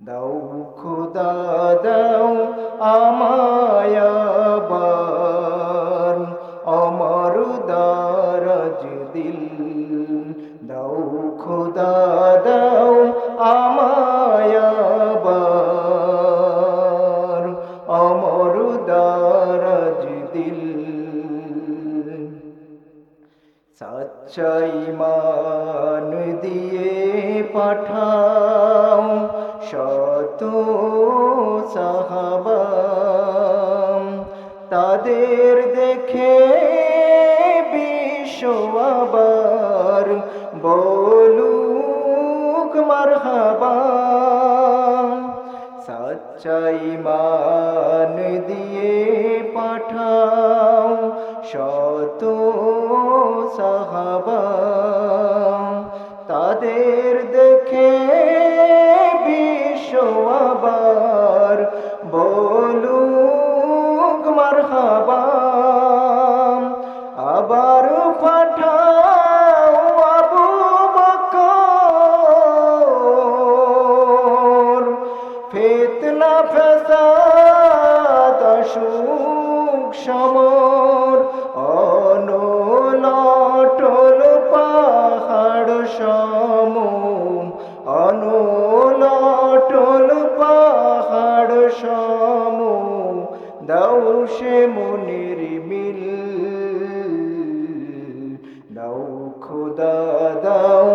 দাও খোদা দাও আমায় আবার অমর দারাজ দিল। দাও খোদা দাও আমায় আবার অমর দারাজ দিল। সচ্চা ঈমান দিয়ে পাঠাও শত সাহাবা, তাদের দেখে বিশ্ব আবার বলুক মারহাবা। সচ্চা ঈমান দিয়ে পাঠাও শত সাহাবা, তাদের দেখে বিশ্ব আবার বলুক মারহাবা। আবার পাঠাও আবু বকর, ফিতনা ফাসাদ আসুক সমর, অনলটল পাহাড় সম, অনলটল পাহাড় সম, দাও সে মনের মিল। দাও খোদা দাও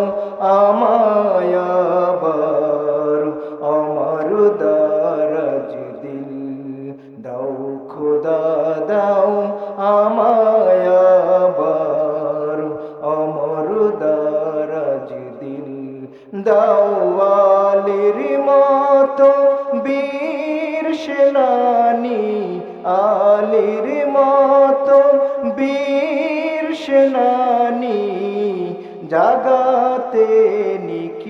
আমায় আবার অমর দারাজ দিল। দাও খোদা দাও আমায় আবার অমর দারাজ দিল। দাও আলীর মতো বীর সেনানী, আলীর মতো বীর সেনানী, জাগাতে নিখিল।